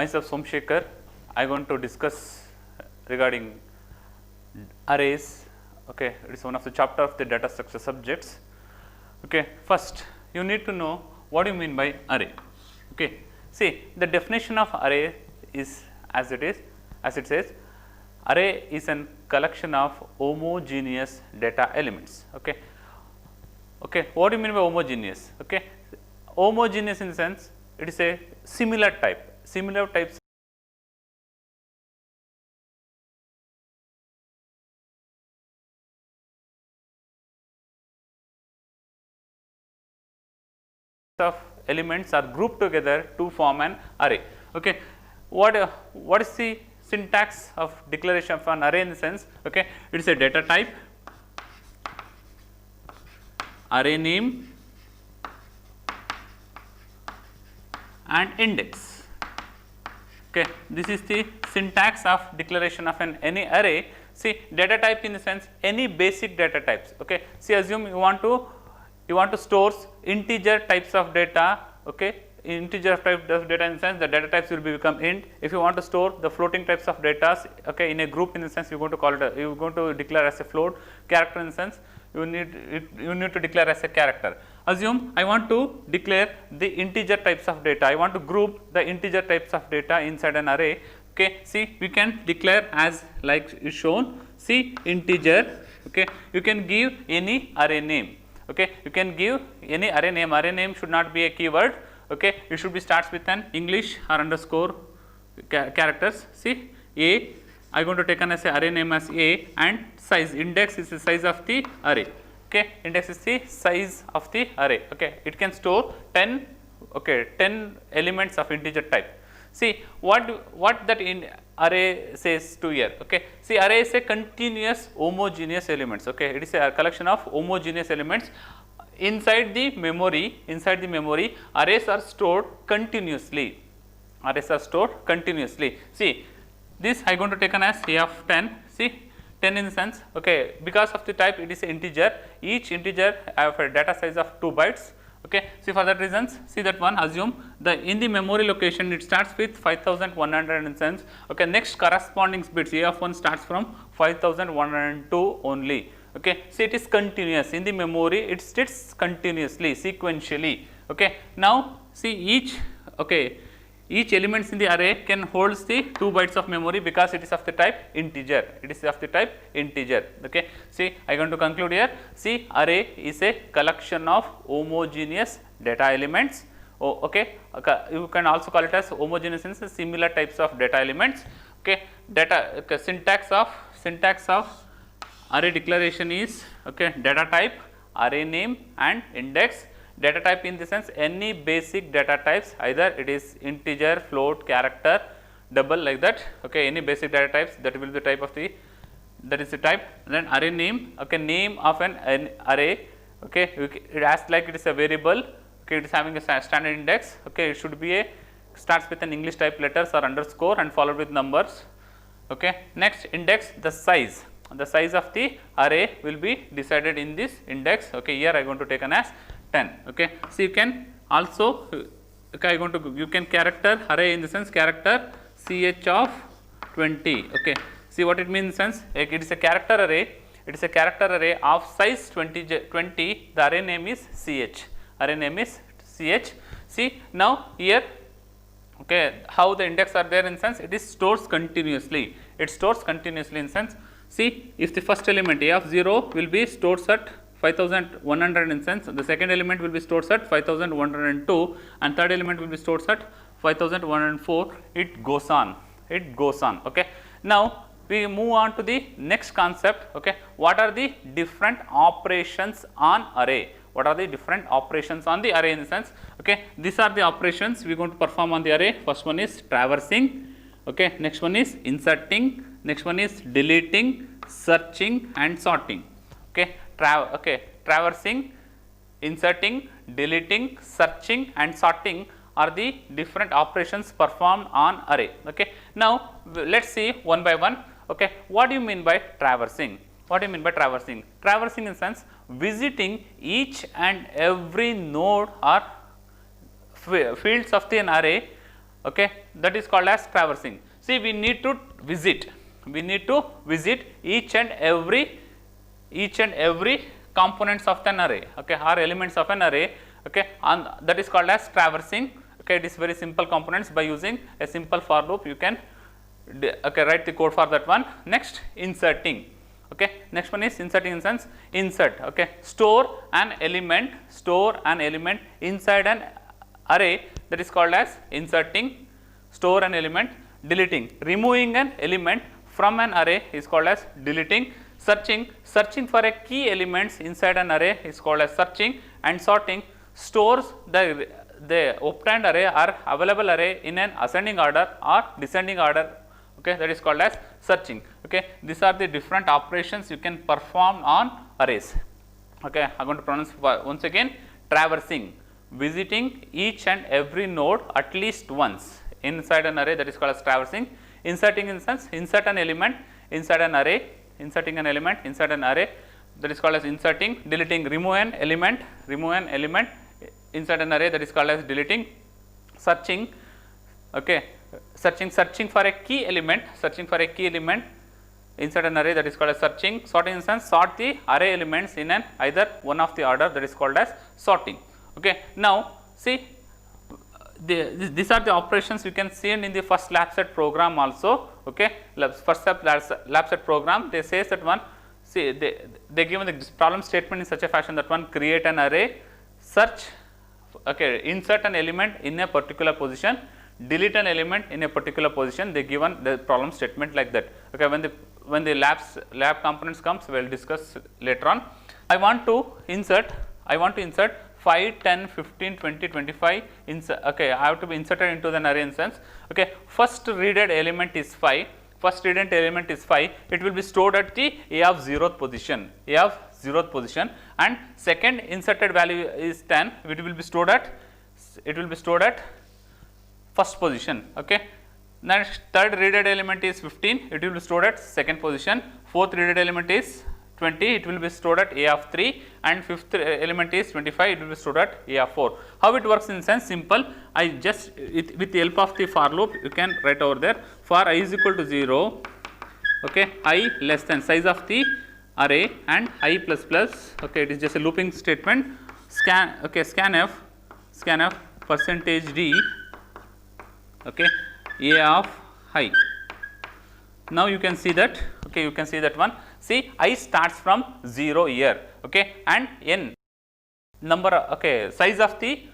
myself Somsekhar. I am going to discuss regarding arrays. Okay, it is one of the chapter of the data structure subjects. Okay, first you need to know what do you mean by array. Okay, see the definition of array is as it says, array is a collection of homogeneous data elements. Okay, okay, what do you mean by homogeneous? Okay, homogeneous in the sense it is a similar types of elements are grouped together to form an array. Okay, what is the syntax of declaration of an array in the sense? Okay, it is a data type, array name and index. Okay, this is the syntax of declaration of any array. See, data type in the sense any basic data types. Okay, see, assume you want to store integer types of data. Okay, integer type of data in the sense the data types will become int. If you want to store the floating types of data, okay, in a group in the sense you are going to call it you are going to declare as a float. Character in the sense you need to declare as a character. Assume I want to declare the integer types of data. I want to group the integer types of data inside an array. Okay, see, we can declare as like is shown. See, integer. Okay, you can give any array name. Okay, you can give any array name. Array name should not be a keyword. Okay, it should be starts with an English or underscore characters. See, a, I am going to take an as a array name as a, and size, index is the size of the array. Okay, index is the size of the array. Okay, it can store 10 elements of integer type. See what that in array says to here. Okay, see, array is a continuous homogeneous elements. Okay, it is a collection of homogeneous elements inside the memory. Inside the memory, arrays are stored continuously. Arrays are stored continuously. See, this I am going to take an as a of 10. See, 10 in the sense, okay, because of the type it is an integer. Each integer have a data size of 2 bytes. Okay, see, for that reasons, see that one, assume in the memory location it starts with 5100 in sense. Okay, next corresponding bits a of 1 starts from 5102 only. Okay, see, it is continuous in the memory, it sits continuously sequentially. Okay, now see each elements in the array can hold the 2 bytes of memory because it is of the type integer. It is of the type integer. Okay, see, I am going to conclude here. See, array is a collection of homogeneous data elements. Oh, okay, you can also call it as homogeneous in similar types of data elements. Okay, syntax of array declaration is data type, array name and index. Data type in the sense any basic data types, either it is integer, float, character, double, like that. Okay, any basic data types, that will be the type of the, that is the type. And then array name, okay, name of an array. Okay, it has like it is a variable. Okay, it is having a standard index. Okay, it should be starts with an English type letters or underscore and followed with numbers. Okay, next index, the size of the array will be decided in this index. Okay, here I am going to take an as 10. Okay, so you can also you can character array in the sense character ch of 20. Okay, see what it means in sense, it is a character array. It is a character array of size 20. The array name is ch. Array name is ch. See, now here, okay, how the index are there in sense, it is stores continuously. It stores continuously in sense. See, if the first element a of 0 will be stored at 5100 in sense, the second element will be stored at 5102 and third element will be stored at 5104. It goes on. Okay, now we move on to the next concept. Okay, what are the different operations on array? What are the different operations on the array in the sense? Okay, these are the operations we are going to perform on the array. First one is traversing. Okay, next one is inserting. Next one is deleting, searching and sorting. Okay, traversing, inserting, deleting, searching and sorting are the different operations performed on array. Okay, now let us see one by one. Okay, what do you mean by traversing? What do you mean by traversing? Traversing in sense visiting each and every node or fields of an array okay, that is called as traversing. See, we need to visit each and every components of an array, okay, or elements of an array, okay, and that is called as traversing. Okay, it is very simple components. By using a simple for loop you can okay, write the code for that one. Next, inserting. Okay, next one is inserting in sense insert. Okay, store an element inside an array, that is called as inserting. Store an element. Deleting, removing an element from an array is called as deleting. Searching for a key elements inside an array is called as searching. And sorting, stores the obtained array or available array in an ascending order or descending order, okay, that is called as searching. Okay, these are the different operations you can perform on arrays. Okay, I am going to pronounce once again. Traversing, visiting each and every node at least once inside an array, that is called as traversing. Inserting in the sense insert an element inside an array, inserting an element inside an array, that is called as inserting. Deleting, remove an element inside an array, that is called as deleting. Searching, okay, searching for a key element inside an array, that is called as searching. Sorting in sense sort the array elements in an either one of the order, that is called as sorting. Okay, now see, these are the operations you can see in the first lab set program also. Okay, first lab set program, they says that one, see, they given the problem statement in such a fashion that one, create an array, search, okay, insert an element in a particular position, delete an element in a particular position. They given the problem statement like that. Okay, when the lab components comes, we will discuss later on. I want to insert 5, 10, 15, 20, 25. Okay, I have to be inserted into the array instance. Okay, first readed element is 5. It will be stored at the A of 0th position. And second inserted value is 10. It will be stored at first position. Okay. Next, third readed element is 15. It will be stored at second position. Fourth readed element is 20, it will be stored at A of 3, and fifth element is 25, it will be stored at A of 4. How it works in sense simple, I just with the help of the for loop you can write over there. For I is equal to 0, okay, I less than size of the array and I plus plus, okay, it is just a looping statement. Scanf percentage d, okay, A of I. Now you can see that, okay, you can see that one. See, I starts from 0 here, okay, and n number, okay, size of the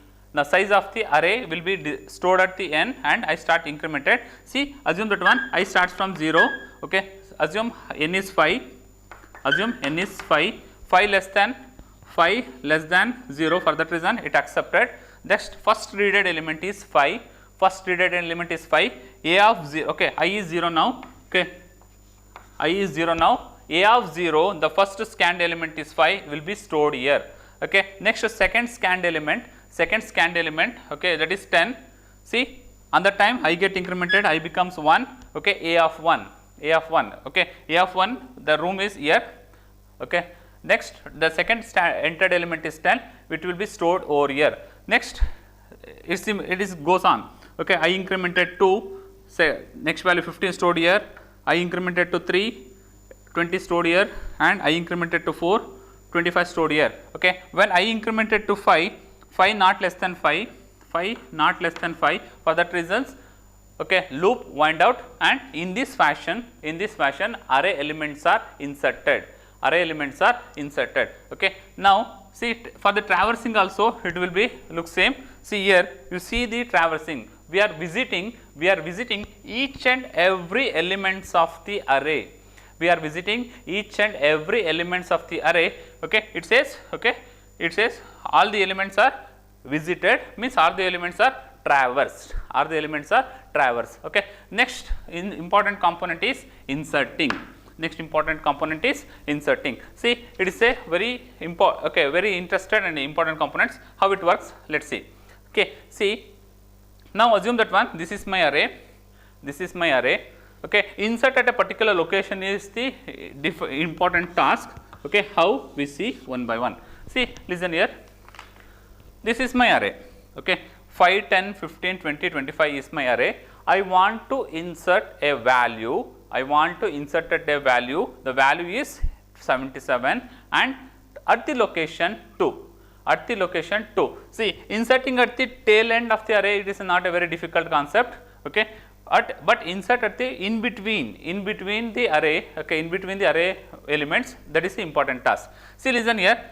array will be stored at the n, and I start incremented. See, assume that one, I starts from 0, okay, assume n is 5, 5 less than 0, for that reason it accepted. Next, first readed element is 5, A of 0, okay, I is 0 now, okay, I is 0 now. A of 0, the first scanned element is 5, will be stored here. Okay. Next, second scanned element, okay, that is 10. See, on the time I get incremented, I becomes 1, okay, A of 1, okay, A of 1, the room is here, okay. Next, the second entered element is 10, which will be stored over here. Next, it goes on, okay, I incremented 2, say next value 15 stored here, I incremented to 3, 20 stored here, and I incremented to 4, 25 stored here. Okay. When I incremented to 5 not less than 5, for that reasons, okay, loop wind out, and in this fashion array elements are inserted. Okay. Now see, for the traversing also it will be look same. See here, you see the traversing, we are visiting each and every elements of the array. Okay, it says, okay, all the elements are visited, means all the elements are traversed, okay. Next important component is inserting. See, it is a very very interested and important components. How it works, let us see. Okay, see, now assume that one, this is my array, okay, insert at a particular location is the important task. Okay, how we see one by one. See, listen here, this is my array, okay, 5, 10, 15, 20, 25 is my array. I want to insert a value. I want to insert a value. The value is 77 and at the location 2. At the location 2. See, inserting at the tail end of the array, it is not a very difficult concept. Okay. But insert at the in between the array, okay, in between the array elements, that is the important task. See, listen here,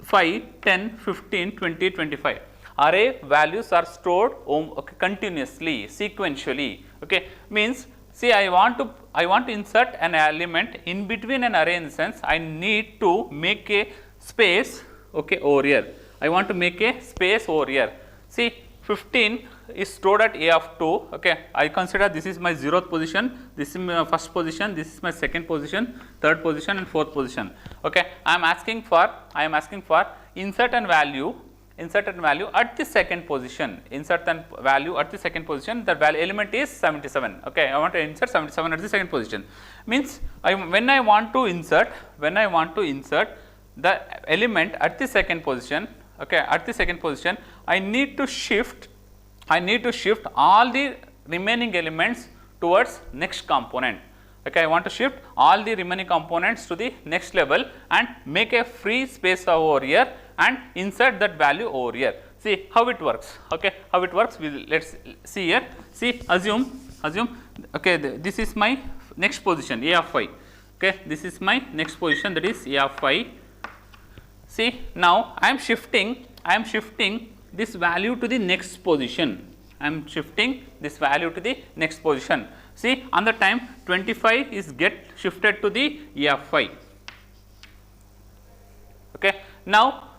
5, 10, 15, 20, 25. Array values are stored okay, continuously, sequentially. Okay, means see, I want to insert an element in between an array, in the sense I need to make a space, okay, over here. I want to make a space over here. See, 15 is stored at A of 2. Okay, I consider this is my 0th position, this is my first position, this is my second position, third position and fourth position. Okay, I am asking for insert an value at the second position. Insert an value at the second position. The value element is 77. Okay, I want to insert 77 at the second position. Means when I want to insert the element at the second position. Okay, at the second position, I need to shift all the remaining elements towards next component. Okay, I want to shift all the remaining components to the next level and make a free space over here and insert that value over here. See how it works. Okay, how it works, let's see here. See, assume okay, this is my next position, A of 5. Okay, this is my next position, that is A of 5. See, now I am shifting this value to the next position. I am shifting this value to the next position. See, on the time 25 is get shifted to the A of 5. Okay, now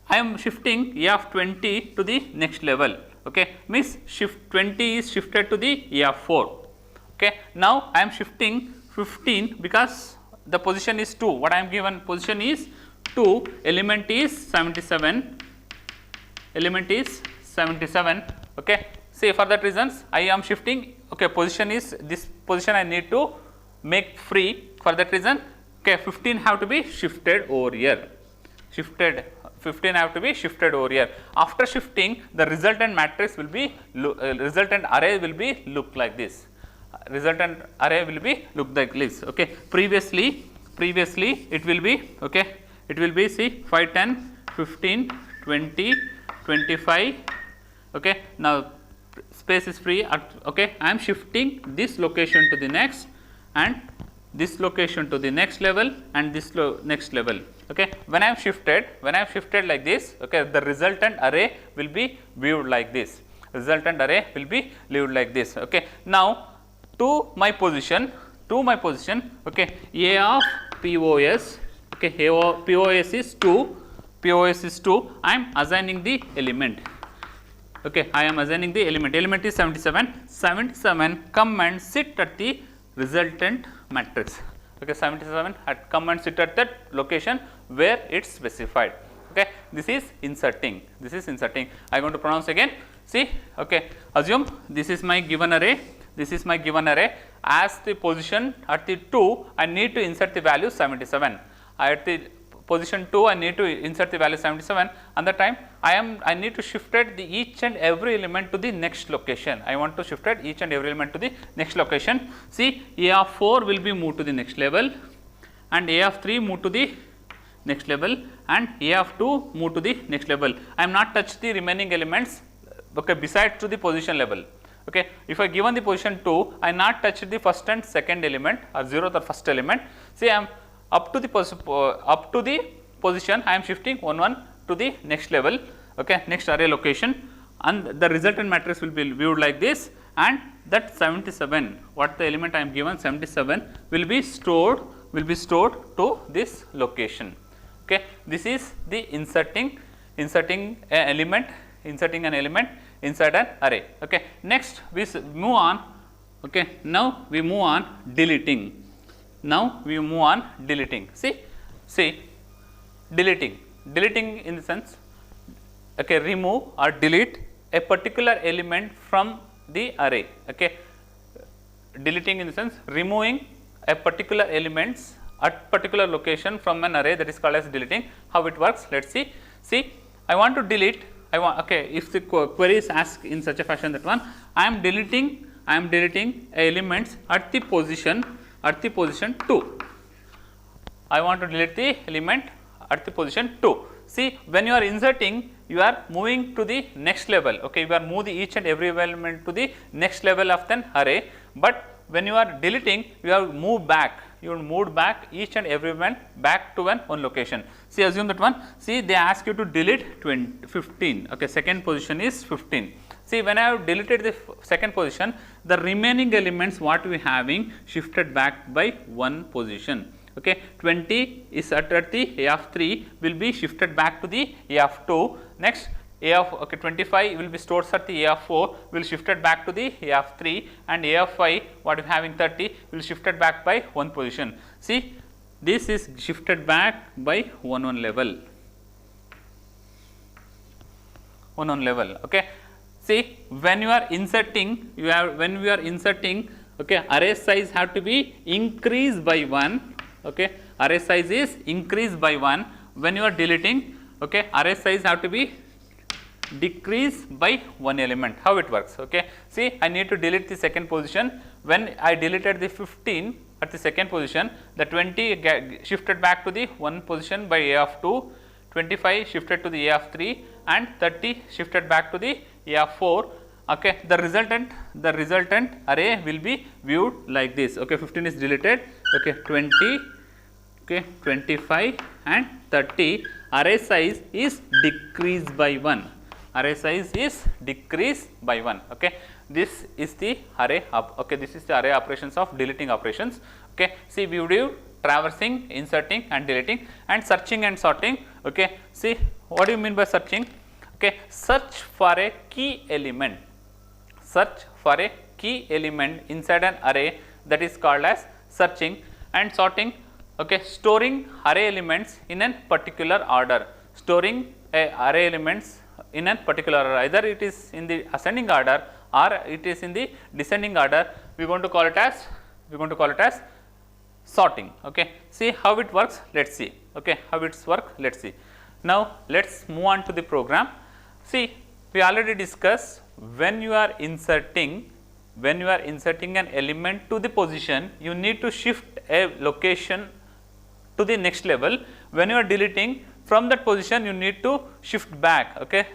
I am shifting A of 20 to the next level. Okay, means shift 20 is shifted to the A of 4. Okay, now I am shifting 15 because the position is 2. What I am given position is 2, element is 77, okay. See, for that reasons I am shifting, okay, position is this position I need to make free. For that reason, okay, 15 have to be shifted over here, 15 have to be shifted over here. After shifting, the resultant matrix will be, resultant array will be look like this, resultant array will be look like this. Okay, previously it will be, okay, it will be, see, 5, 10, 15, 20, 25. Okay, now space is free. Okay, I am shifting this location to the next and this location to the next level and this next level. Okay, when I am shifted like this, okay, the resultant array will be viewed like this. Resultant array will be viewed like this. Okay, now to my position, okay, A of POS. Okay, POS is 2, I am assigning the element. Okay, I am assigning the element is 77, come and sit at the resultant matrix. Okay, 77 come and sit at that location where it is specified. Okay, this is inserting. I am going to pronounce again. See, okay, assume this is my given array. As the position at the 2, I need to insert the value 77. At the position 2, I need to insert the value 77. And the time I need to shift each and every element to the next location. I want to shift each and every element to the next location. See, A of 4 will be moved to the next level, and A of 3 moved to the next level, and A of 2 moved to the next level. I am not touched the remaining elements, okay, besides to the position level. Okay, if I given the position 2, I not touched the first and second element or 0th or first element. See, I am up to the position, I am shifting 1 to the next level, okay, next array location, and the resultant matrix will be viewed like this, and that 77, what the element I am given 77 will be stored to this location. Okay, this is the inserting an element inside an array. Okay, next we move on. Okay, now we move on deleting. See, deleting in the sense, okay, remove or delete a particular element from the array. Okay, deleting in the sense removing a particular elements at particular location from an array, that is called as deleting. How it works? Let's see. See, I want to delete I want, okay, if the query is asked in such a fashion that one, I am deleting elements at the position 2. I want to delete the element at the position 2. See, when you are inserting, you are moving to the next level, okay, you are moving each and every element to the next level of an array, but when you are deleting, you have moved back, back each and every element back to one location. See, assume that one, see, they ask you to delete 15, okay, second position is 15. See, when I have deleted the second position, the remaining elements what we having shifted back by one position. Okay, 20 is at the A of 3 will be shifted back to the A of 2. Next, A of, okay, 25 will be stored at the A of 4 will shifted back to the A of 3, and A of 5 what we having 30 will shifted back by one position. See, this is shifted back by one level. One level. Okay. See, when you are inserting, when we are inserting, okay, array size have to be increased by 1. Okay, array size is increased by 1. When you are deleting, okay, array size have to be decreased by one element. How it works? Okay, see, I need to delete the second position. When I deleted the 15 at the second position, the 20 shifted back to the one position by A of 2, 25 shifted to the A of 3, and 30 shifted back to the A of 4. Okay, the resultant array will be viewed like this. Okay, 15 is deleted. Okay, 20, okay, 25 and 30. Array size is decreased by 1. Array size is decreased by 1. Okay, this is the array. Okay, this is the array operations of deleting operations. Okay, see, we would do traversing, inserting, and deleting, and searching and sorting. Okay, see, what do you mean by searching? Okay, search for a key element. Search for a key element inside an array, that is called as searching. And sorting, okay, storing array elements in a particular order. Storing array elements in a particular order, either it is in the ascending order or it is in the descending order. We are going to call it as sorting. Okay, see how it works. Let's see. Okay, how it's work. Let's see. Now let's move on to the program. See, we already discussed when you are inserting an element to the position, you need to shift a location to the next level. When you are deleting from that position, you need to shift back. Okay,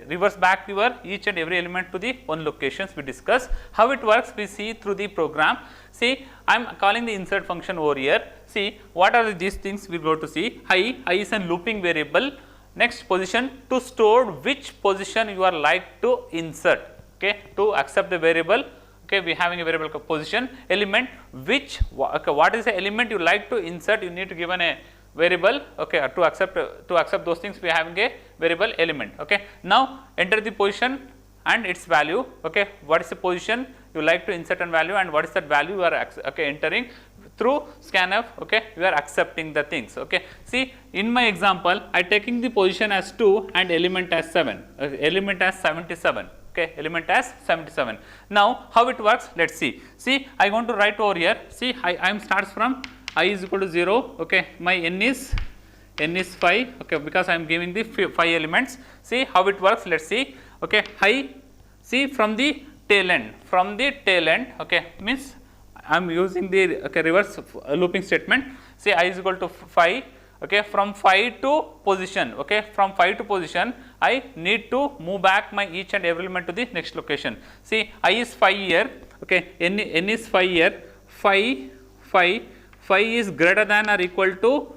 reverse back your each and every element to the one locations we discussed. How it works, we see through the program. See, I am calling the insert function over here. See, what are these things we go to see. I is a looping variable. Next position, to store which position you are like to insert. Okay, to accept the variable. Okay, we having a variable position element, which, okay, what is the element you like to insert, you need to give a variable. Okay, to accept those things we are having a variable element. Okay, now enter the position and its value. Okay, what is the position you like to insert and value, and what is that value you are entering through scanf. Okay, you are accepting the things. Okay, see, in my example, I taking the position as 2 and element as 7, element as 77. Okay, element as 77. Now how it works, let's see. See, I want to write over here. See, I am starts from I is equal to 0. Okay, my n is 5. Okay, because I am giving the 5 elements. See how it works. Let's see. Okay, see, from the tail end. Okay, means I am using the reverse looping statement. Say I is equal to 5. Okay, from 5 to position. Okay, from 5 to position, I need to move back my each and every element to the next location. See, I is 5 here. Okay, n is 5 here. 5 is greater than or equal to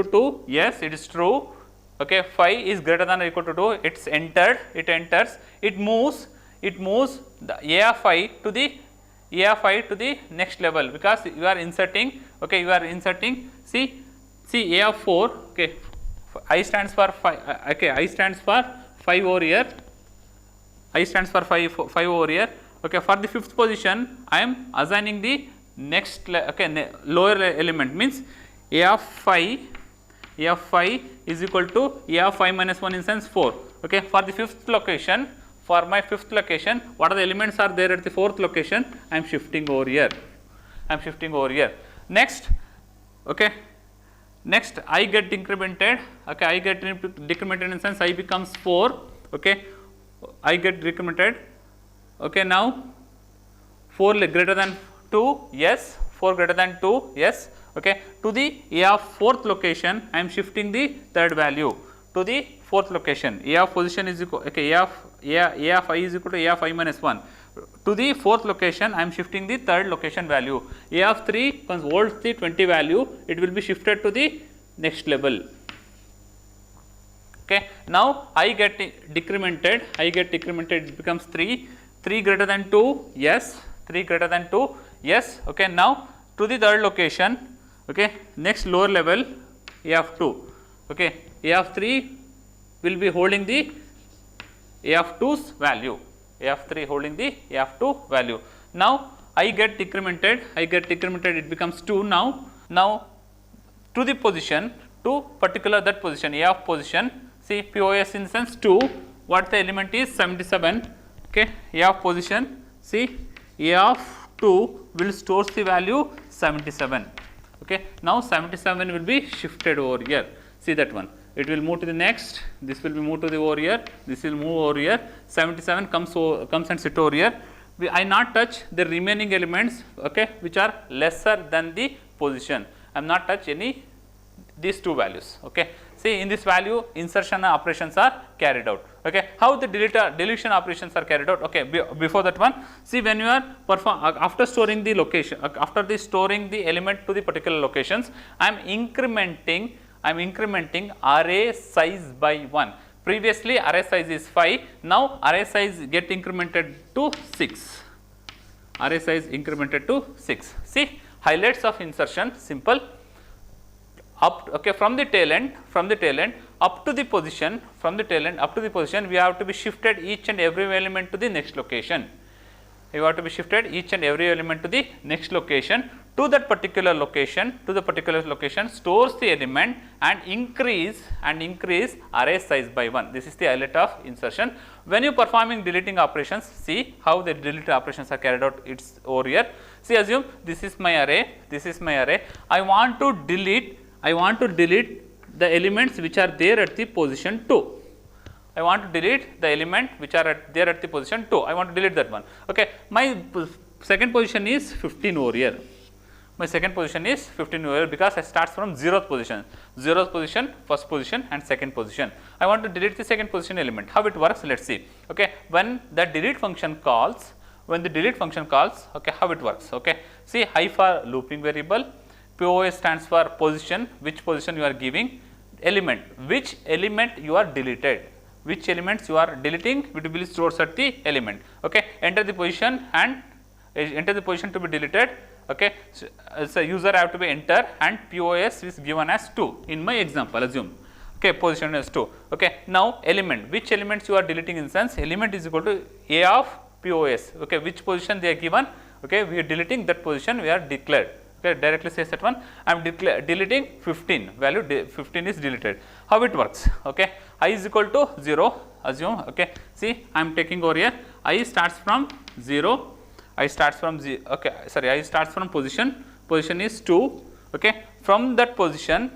2. Yes, it is true. Okay, 5 is greater than or equal to 2. It's entered. It enters. It moves the A of 5 to the next level, because you are inserting. Okay, you are inserting. See, A of 4. Okay, I stands for 5. Okay, I stands for 5 over here. I stands for 5 over here. Okay, for the fifth position, I am assigning the next lower element, means A of 5 is equal to A of 5 minus 1 instance 4. Okay, for the fifth location, what are the elements are there at the fourth location? I am shifting over here. Next, okay, Next I get decremented, okay, I get decremented in the sense I becomes 4, okay, I get decremented, okay, now 4 greater than 2, yes, 4 greater than 2, yes, okay, to the A of 4th location I am shifting the third value to the 4th location, A of position is equal, okay, A of I is equal to A of I minus 1. To the 4th location I am shifting the third location value. A of 3 holds the 20 value, it will be shifted to the next level. Okay. Now I get decremented, it becomes 3, 3 greater than 2, yes, 3 greater than 2, yes, okay. Now to the third location, okay, next lower level A of 2, okay, A of 3 will be holding the A of 2's value, A of 3 holding the A of 2 value. Now I get decremented, it becomes 2 now. Now to the position, to particular that position, A of position, see POS in the sense 2, what the element is 77, okay, A of position, see A of 2 will store the value 77, okay. Now 77 will be shifted over here, see that one. It will move to the next, this will be moved to the over here, this will move over here, 77 comes and sit over here. I not touch the remaining elements, okay, which are lesser than the position. I am not touch any these two values, okay. See in this value insertion operations are carried out, okay. How the deletion operations are carried out, okay. Before that one, see when you are after storing the location, after storing the element to the particular locations, I am incrementing array size by 1. Previously array size is 5, now array size get incremented to 6, array size incremented to 6. See highlights of insertion, simple, up, okay, from the tail end up to the position, from the tail end up to the position, we have to be shifted each and every element to the next location. You have to be shifted each and every element to the next location. To that particular location, stores the element and increase array size by 1. This is the highlight of insertion. When you performing deleting operations, see how the delete operations are carried out. It's over here. See, assume this is my array. I want to delete the elements which are there at the position 2. I want to delete the element which are there at the position 2. I want to delete that one. Okay. My second position is 15 over here. My second position is 15 over here because I start from 0th position, first position and second position. I want to delete the second position element. How it works? Let us see. Okay. When the delete function calls, okay, how it works? Okay. See, I for looping variable, POS stands for position, which position you are giving, element, which element you are deleted. Which elements you are deleting, it will be stored at the element. Okay. Enter the position and enter the position to be deleted. Okay. So user have to be enter and POS is given as 2 in my example, assume. Okay, position is 2. Okay. Now element, which elements you are deleting in sense, element is equal to A of POS. Okay. Which position they are given, okay, we are deleting that position, we are declared. Okay, directly says that one, I am deleting 15, value 15 is deleted. How it works? Okay, I is equal to 0, assume, okay, see I am taking over here, I starts from 0, I starts from position is 2, okay, from that position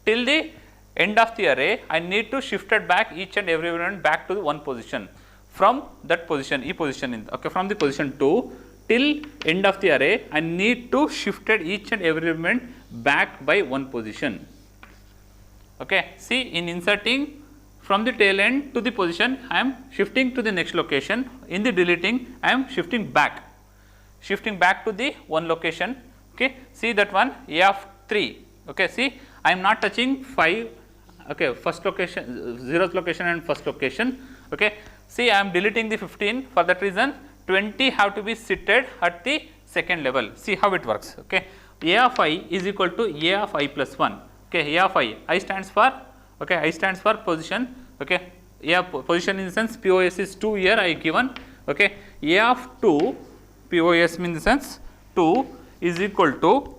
till the end of the array, I need to shift it back each and every element back to one position, from that position, okay, from the position 2 till end of the array, I need to shift each and every element back by one position. Okay. See, in inserting from the tail end to the position, I am shifting to the next location. In the deleting, I am shifting back to the one location. Okay. See that one, A of 3. Okay. See, I am not touching 5. Okay, first location, 0th location and first location. Okay. See, I am deleting the 15. For that reason, 20 have to be seated at the second level. See how it works. Okay. A of I is equal to A of I plus 1. Okay. A of I stands for, okay, I stands for position. Okay. A position in the sense POS is 2 here I given. Okay. A of 2, POS means in the sense 2 is equal to,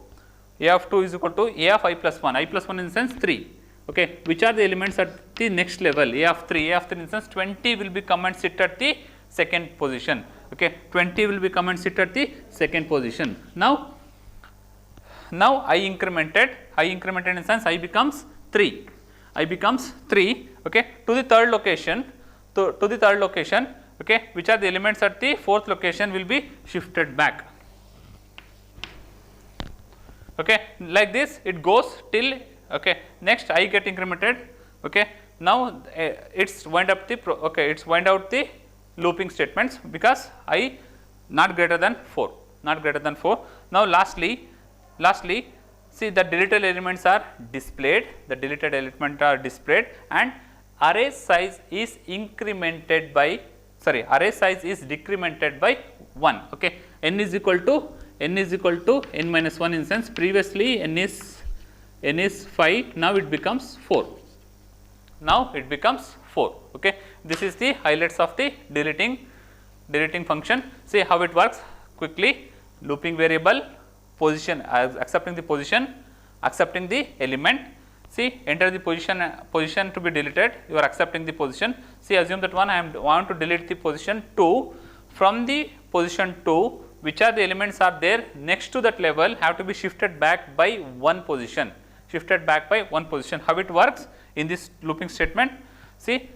A of 2 is equal to A of I plus 1. I plus 1 in the sense 3. Okay. Which are the elements at the next level? A of 3. A of 3 in the sense 20 will be come and sit at the second position. Okay, 20 will be come and sit at the second position. Now now I incremented in the sense I becomes 3, okay, to the third location, to the third location, okay, which are the elements at the fourth location will be shifted back. Okay, like this it goes till, okay, next I get incremented, okay, now it's wind up the it's wind out the looping statements because I not greater than 4, Now lastly see the deleted elements are displayed, and array size is incremented by, array size is decremented by 1, okay. N is equal to n minus 1 in sense previously n is 5, now it becomes 4, okay. This is the highlights of the deleting function. See how it works quickly. Looping variable, position, accepting the position, accepting the element. See, enter the position to be deleted, you are accepting the position. See, assume that I want to delete the position 2. From the position 2, which are the elements are there next to that level have to be shifted back by one position, How it works in this looping statement? See,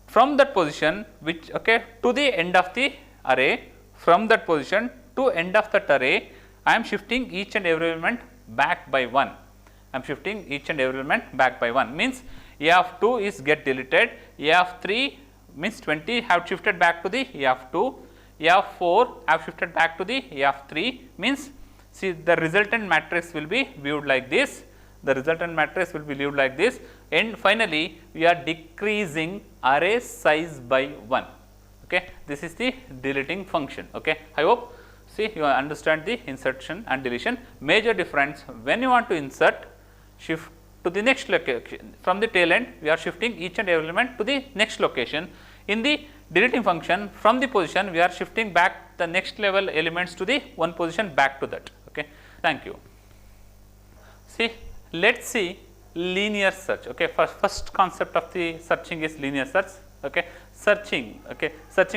from that position which, okay, to the end of the array, from that position to end of that array, I am shifting each and every element back by 1. Means A of 2 is get deleted, A of 3 means 20 have shifted back to the A of 2, A of 4 have shifted back to the A of 3, means see the resultant matrix will be viewed like this, and finally we are decreasing array size by 1, okay. This is the deleting function, okay. I hope see you understand the insertion and deletion. Major difference, when you want to insert, shift to the next location, from the tail end we are shifting each and every element to the next location. In the deleting function, from the position we are shifting back the next level elements to the one position back to that, okay. Thank you. See, let us see linear search, okay. First concept of the searching is linear search, okay. Searching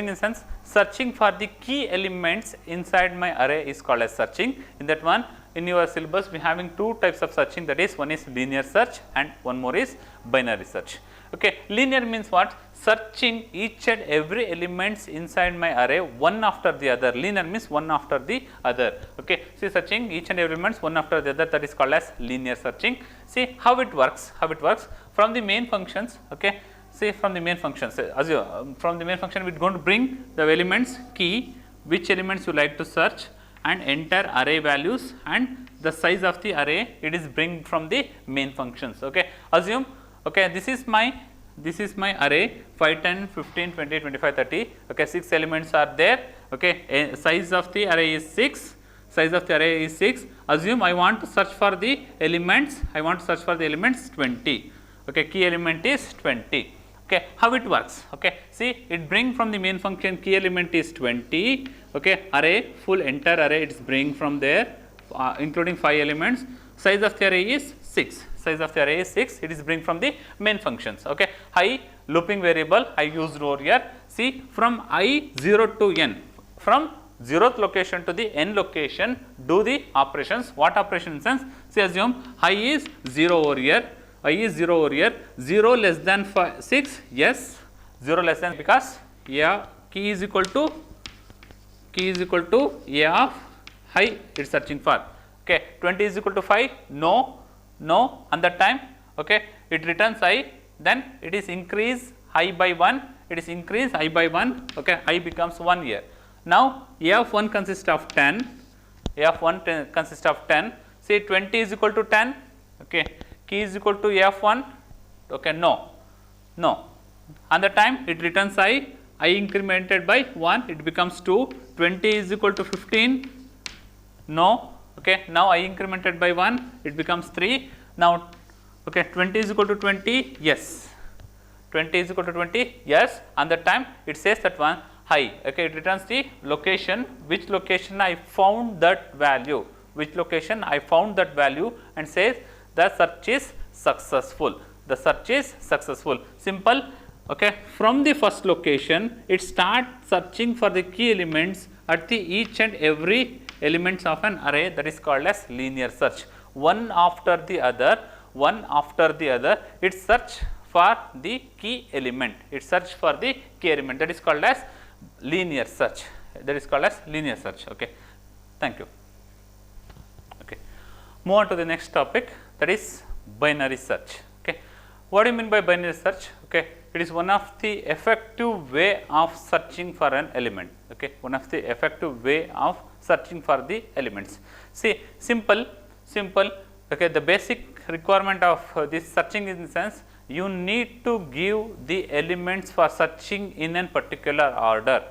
in sense searching for the key elements inside my array is called as searching. In that one, in your syllabus we having two types of searching, that is one is linear search and one more is binary search, okay. Linear means what? Searching each and every elements inside my array one after the other. Linear means one after the other, okay. See, searching each and every elements one after the other, that is called as linear searching. See how it works, from the main functions, okay. See, from the main function, from the main function we are going to bring the elements key, which elements you like to search, and enter array values, and the size of the array it is bring from the main functions, okay. Assume, okay, this is my array 5, 10, 15, 20, 25, 30, okay, 6 elements are there, okay. Size of the array is 6, Assume I want to search for the elements, 20, okay, key element is 20, okay. How it works, okay. See, it bring from the main function key element is 20, okay, array full enter array it is bring from there, including 5 elements, size of the array is 6, it is bring from the main functions, okay. I looping variable I used over here. See, from I 0 to n, from 0th location to the n location, do the operations. What operation in sense? See, assume I is 0 over here, 0 less than 6, yes, 0 less than, because key is equal to A of I it is searching for, okay. 20 is equal to 5, no, and that time, okay, it returns I, then it is increase I by 1, okay, I becomes 1 here. Now A of 1 consists of 10, say 20 is equal to 10, okay, key is equal to A of 1, okay, no, and the time it returns I incremented by 1, it becomes 2, 20 is equal to 15, no, okay, now I incremented by 1, it becomes 3, now, okay, 20 is equal to 20, yes, 20 is equal to 20, yes, and the time it says that one high, okay, it returns the location, which location I found that value, and says the search is successful, simple, okay. From the first location it start searching for the key elements at the each and every elements of an array, that is called as linear search. one after the other, it search for the key element, that is called as linear search, okay. Thank you. Okay. Move on to the next topic, that is binary search. Okay. What do you mean by binary search? Okay. It is one of the effective way of searching for an element. Okay. One of the effective way of searching for the elements. See, simple. Okay. The basic requirement of this searching in the sense, you need to give the elements for searching in a particular order.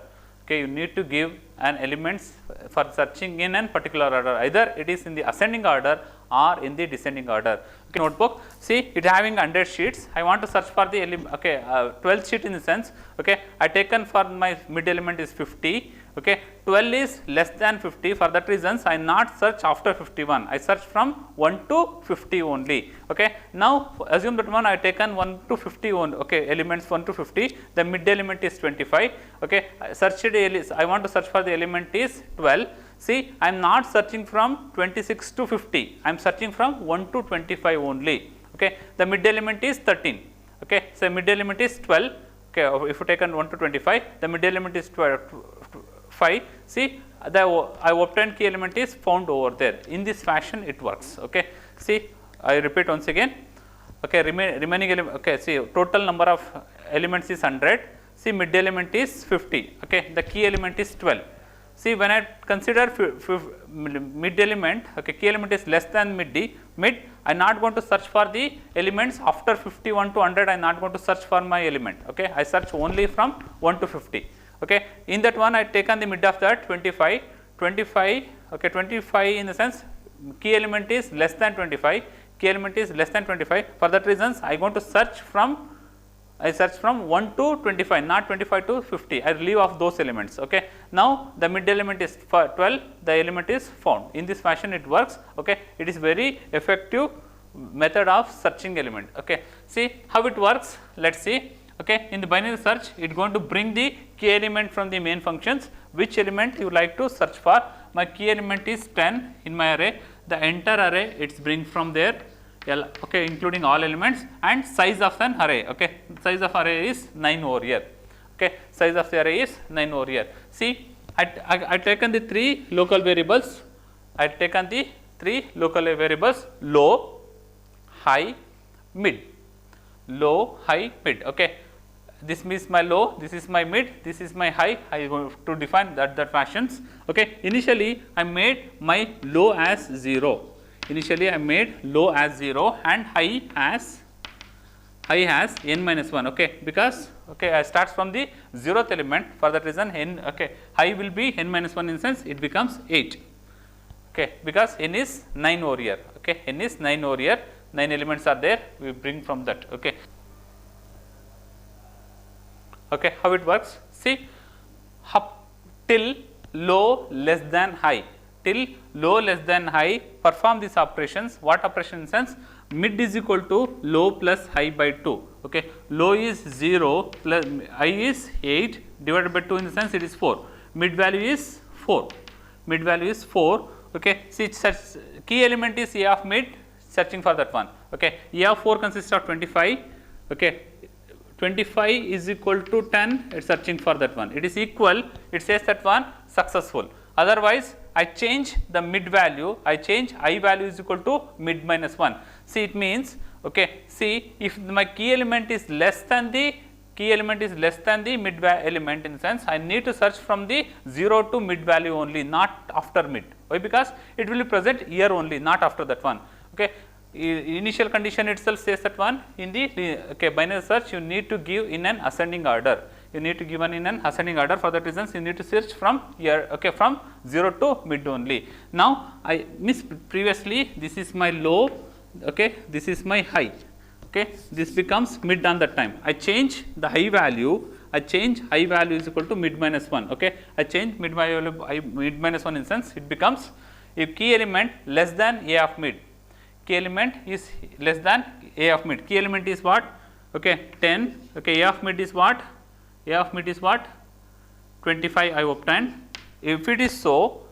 Okay, you need to give an elements for searching in a particular order, either it is in the ascending order or in the descending order. Okay, notebook, see it having 100 sheets, I want to search for the 12th sheet in the sense, okay, I taken for my mid element is 50, okay, 12 is less than 50, for that reasons I not search after 51, I search from 1 to 50 only. Okay. Now assume that one I taken 1 to 50 only, okay, elements 1 to 50, the mid element is 25, okay, I want to search for the element is 12. See, I am not searching from 26 to 50, I am searching from 1 to 25 only. Okay. The mid element is 13. Okay. So, mid element is 12. Okay. If you take 1 to 25, the mid element is 5. See, I obtained key element is found over there. In this fashion, it works. Okay. See, I repeat once again. Okay. Remaining element. Okay. See, total number of elements is 100. See, mid element is 50. Okay. The key element is 12. See, when I consider mid element, okay, key element is less than mid, I am not going to search for the elements after 51 to 100, I am not going to search for my element, okay, I search only from 1 to 50, okay. In that one, I taken the mid of that 25, okay, 25 in the sense, key element is less than 25, for that reasons, I am going to search from 1 to 25, not 25 to 50, I leave off those elements. Okay. Now, the mid element is 12, the element is found. In this fashion, it works. Okay. It is very effective method of searching element. Okay. See how it works, let us see. Okay. In the binary search, it is going to bring the key element from the main functions, which element you like to search for. My key element is 10 in my array, the entire array it is bring from there. Okay, including all elements, and size of an array. Okay, size of array is 9 over here. Okay, size of the array is 9 over here. See, I taken the 3 local variables. Low, high, mid. Okay, this is my low, this is my mid, this is my high. I am going to define that fashions. Okay, initially I made my low as 0. Initially, I made low as 0 and high as n minus 1. Okay, because I start from the 0th element. For that reason, high will be n minus 1 in sense it becomes 8. Okay, because n is 9 over here. Okay, n is 9 over here. 9 elements are there. We bring from that. Okay. Okay, how it works? See, till low less than high. Till low less than high, perform these operations. What operation in sense? Mid is equal to low plus high by 2. Okay. Low is 0 plus high is 8 divided by 2 in the sense it is 4. Mid value is 4. Okay. See, such key element is A of mid, searching for that one. Okay. A of 4 consists of 25. Okay. 25 is equal to 10, it is searching for that one. It is equal, it says that one successful. Otherwise, I change the mid value, I change I value is equal to mid minus 1. See, it means, okay, see, if my key element is less than the mid element in the sense, I need to search from the 0 to mid value only, not after mid. Why? Because it will be present here only, not after that one. Okay. Initial condition itself says that one in the binary search you need to give in an ascending order. For that reasons you need to search from here, from 0 to mid only. Now, I missed previously, this is my low, this is my high, this becomes mid on that time. I change the high value, is equal to mid minus 1, I change mid value mid minus 1 in sense it becomes a key element less than A of mid. Key element is less than A of mid. Key element is what? 10. A of mid is what? 25 I obtained. If it is so,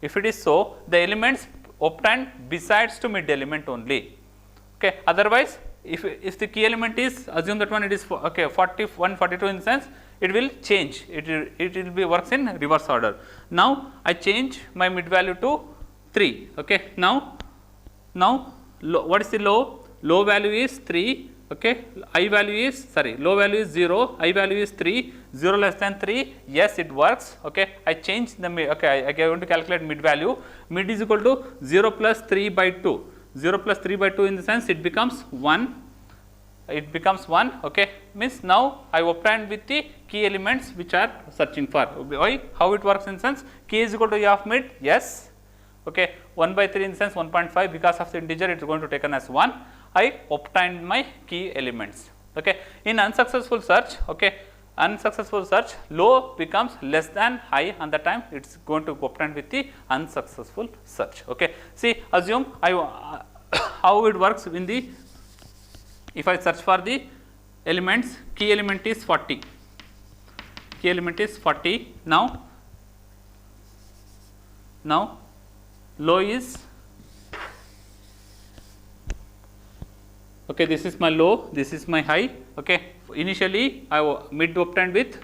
the elements obtained besides to mid element only. Okay. Otherwise, if the key element is, assume that one it is 41, 42 in the sense, it will change, it will be works in reverse order. Now I change my mid value to 3. Okay. Now what is the low? Low value is 3. Okay. I value is, sorry, low value is 0, I value is 3, 0 less than 3, yes, it works. Okay. I change the mid, okay, I going to calculate mid value, mid is equal to 0 plus 3 by 2, 0 plus 3 by 2 in the sense it becomes 1, it becomes 1. Okay. Means now I obtained with the key elements which are searching for. Why? How it works in the sense, k is equal to a of mid, yes. Okay. 1 by 3 in the sense 1.5, because of the integer it is going to taken as 1. I obtained my key elements. Okay. In unsuccessful search, okay, unsuccessful search, low becomes less than high, and the time it is going to obtain with the unsuccessful search. Okay. See, assume how it works in the, if I search for the elements, key element is 40, key element is 40. Now low is, okay, this is my low, this is my high. Okay. Initially I mid obtained with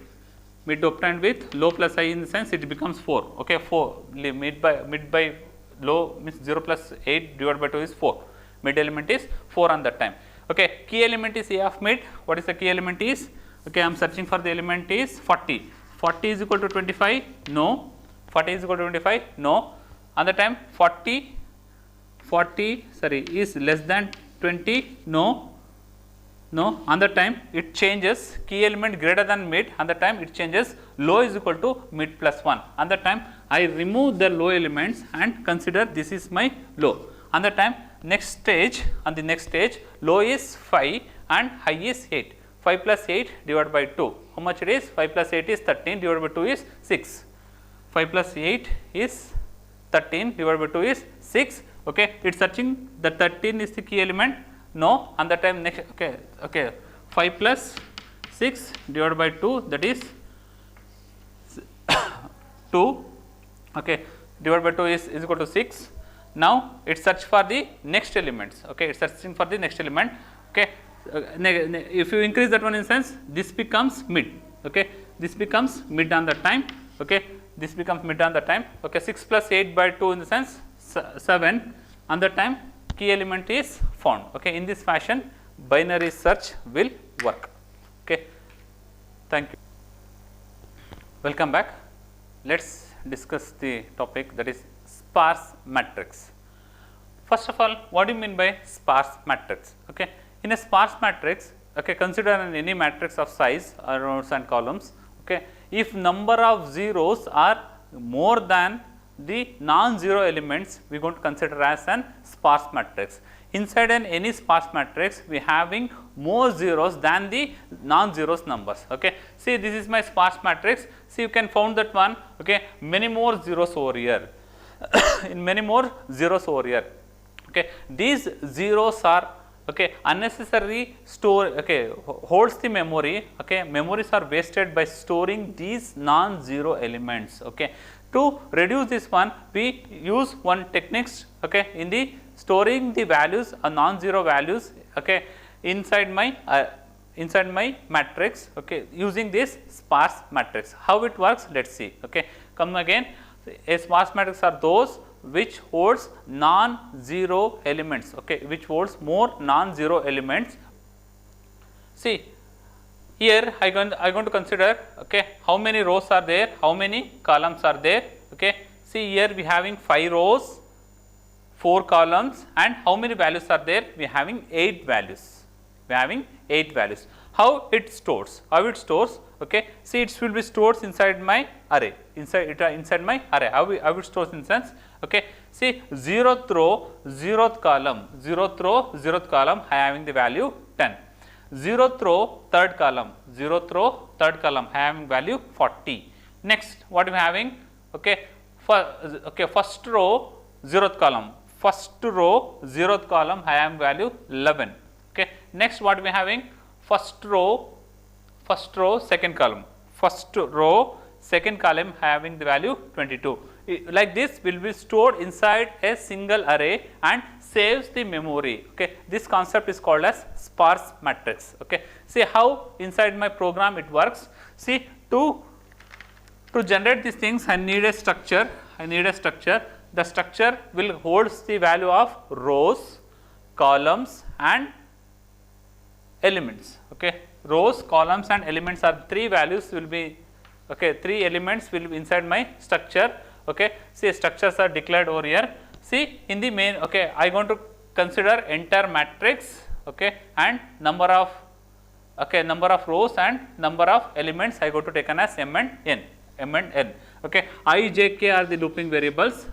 low plus high in the sense it becomes 4. Okay. 4 mid by low means 0 plus 8 divided by 2 is 4. Mid element is 4 on that time. Okay. Key element is a of mid. What is the key element is? Okay, I am searching for the element is 40. 40 is equal to 25? No. 40 is equal to 25? No. On the time 40 is less than 20? No. On the time it changes, key element greater than mid, on the time it changes low is equal to mid plus 1. On the time I remove the low elements and consider this is my low. On the time next stage, on the next stage, low is 5 and high is 8. 5 plus 8 divided by 2. How much it is? 5 plus 8 is 13 divided by 2 is 6. 5 plus 8 is 13 divided by 2 is 6. Okay. It is searching the 13 is the key element. No. On the time next, okay. 5 plus 6 divided by 2, that is 2. Okay. Divided by 2 is equal to 6. Now it search for the next elements. Okay. It is searching for the next element. Okay. If you increase that one in sense, this becomes mid. Okay. This becomes mid on the time. Okay. This becomes mid on the time. Okay. 6 plus 8 by 2 in the sense 7 on the time key element is found. Okay. In this fashion binary search will work. Okay. Thank you. Welcome back. Let us discuss the topic, that is sparse matrix. First of all, what do you mean by sparse matrix? Okay. In a sparse matrix, okay, consider any matrix of size or rows and columns. Okay. If number of zeros are more than the non-zero elements, we are going to consider as an sparse matrix. Inside any sparse matrix, we having more zeros than the non-zeros numbers. Okay. See, this is my sparse matrix. See, you can found that one. Okay. Many more zeros over here. In many more zeros over here. Okay. These zeros are, okay, unnecessary store, okay, holds the memory. Okay. Memories are wasted by storing these non-zero elements. Okay. To reduce this one, we use one techniques, okay, in the storing the values or non-zero values, okay, inside my matrix, okay, using this sparse matrix. How it works? Let us see. Okay. Come again. A sparse matrix are those which holds non-zero elements, okay, which holds more non-zero elements. See, here I going to consider, okay, how many rows are there, how many columns are there. Okay. See, here we having 5 rows, 4 columns, and how many values are there? We are having 8 values. We are having 8 values. How it stores? How it stores? Okay. See, it will be stored inside my array. Inside my array. How it stores in sense? Okay. See, 0th row, 0th column, 0th row, 0th column, I am having the value 10. 0th row, 3rd column, 0th row, 3rd column, I am having value 40. Next, what we are having? Okay. First row, 0th column, first row, 0th column, I am value 11. Okay. Next, what we are having? First row, 2nd column, first row, 2nd column having the value 22. like this will be stored inside a single array and saves the memory. Okay, this concept is called as sparse matrix. Okay, see how inside my program it works. See, to generate these things, I need a structure. The structure will holds the value of rows, columns, and elements. Okay, rows, columns, and elements are three values will be. Okay, three elements will be inside my structure. Okay, see, structures are declared over here. See, in the main, okay, I going to consider entire matrix. Okay, and number of rows and number of elements I go to taken as m and n. Okay, I, j, k are the looping variables.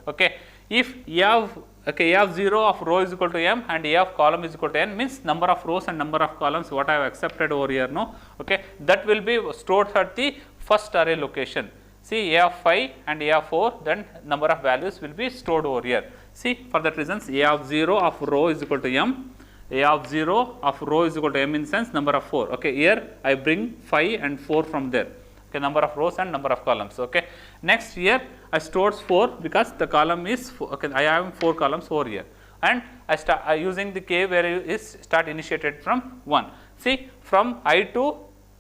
Okay, if a of 0 of row is equal to m and a of column is equal to n, means number of rows and number of columns what I have accepted over here, no. Okay, that will be stored at the first array location. See, a of 5 and a of 4, then number of values will be stored over here. See, for that reasons a of 0 of row is equal to m. A of 0 of row is equal to m in sense number of 4. Okay, here I bring 5 and 4 from there. Okay, number of rows and number of columns. Okay, next here I stores 4 because the column is 4. Okay, I have 4 columns over here, and I start using the k where is start initiated from 1. See, from I to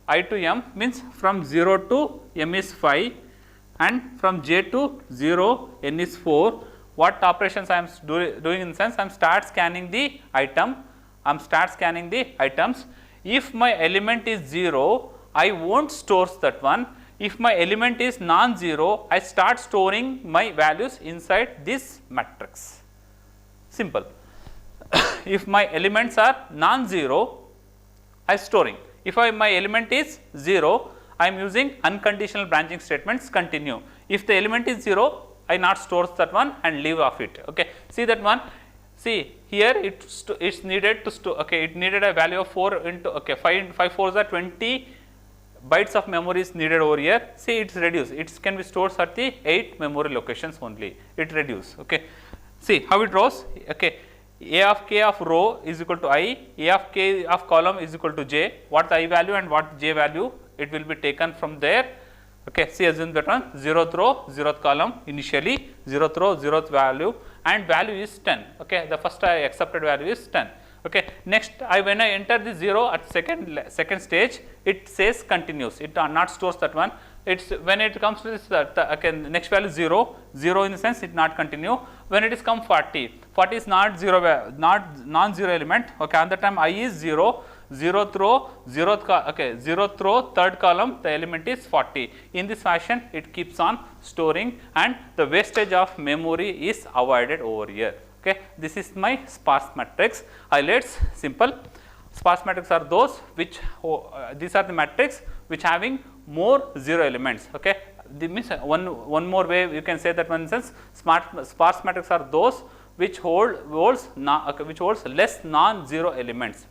m means from 0 to m is 5 and from j to 0 n is 4. What operations I am doing in the sense I am start scanning the items. If my element is 0, I won't store that one. If my element is non-zero, I start storing my values inside this matrix. Simple. If my elements are non-zero, I storing. If my element is 0, I am using unconditional branching statements continue. If the element is 0, I not stores that one and leave off it. Okay, see that one. See, here it's needed to store. Okay, it needed a value of 4 into 5 4s are 20 bytes of memory is needed over here. See, it's reduced. It can be stored at the 8 memory locations only. It reduced. Okay, see how it goes. Okay, a of k of row is equal to I, a of k of column is equal to j. What the I value and what j value? It will be taken from there. Okay, see, assume that one 0th row, 0th column initially, 0th row, 0th value, and value is 10. Okay, the first I accepted value is 10. Okay, next when I enter the 0 at second stage, it says continues. It not stores that one. It's when it comes to this next value 0 in the sense it not continue. When it is come 40 is not non-zero element. Okay, on the time I is 0. 0th row, 0th row, third column, the element is 40. In this fashion, it keeps on storing and the wastage of memory is avoided over here. Okay, this is my sparse matrix. Highlights simple. Sparse matrix are those which these are the matrix which having more 0 elements. Okay, this means one more way you can say that one sense sparse matrix are those which holds less non-zero elements,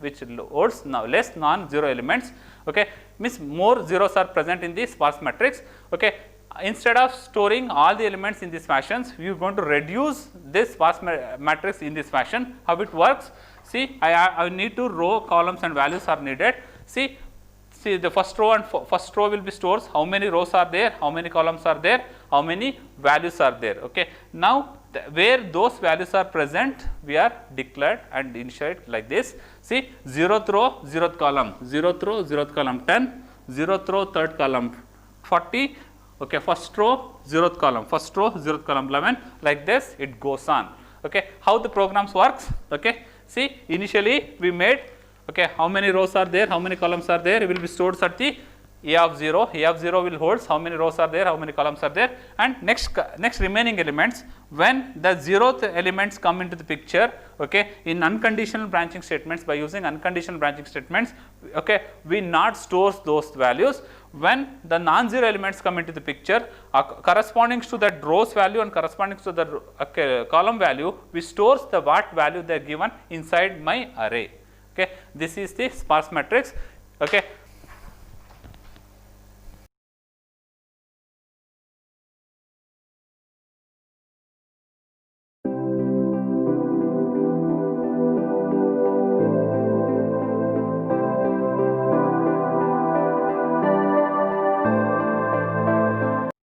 Okay, means more zeros are present in the sparse matrix. Okay, instead of storing all the elements in these fashions, we are going to reduce this sparse matrix in this fashion. How it works? See, I need to row, columns, and values are needed. See the first row and first row will be stores. How many rows are there? How many columns are there? How many values are there? Okay, now where those values are present, we are declared and initiate like this. See, 0th row, 0th column, 0th row, 0th column 10, 0th row, 3rd column 40. Okay, first row, 0th column, 11. Like this, it goes on. Okay, how the programs works? Okay, see, initially we made. Okay, how many rows are there? How many columns are there? It will be stored at the A of 0. A of 0 will holds how many rows are there, how many columns are there, and next remaining elements. When the 0th elements come into the picture, okay, in unconditional branching statements, by using unconditional branching statements, okay, we not stores those values. When the non-zero elements come into the picture, corresponding to that rows value and corresponding to the column value, we stores the what value they are given inside my array. Okay, this is the sparse matrix. Okay,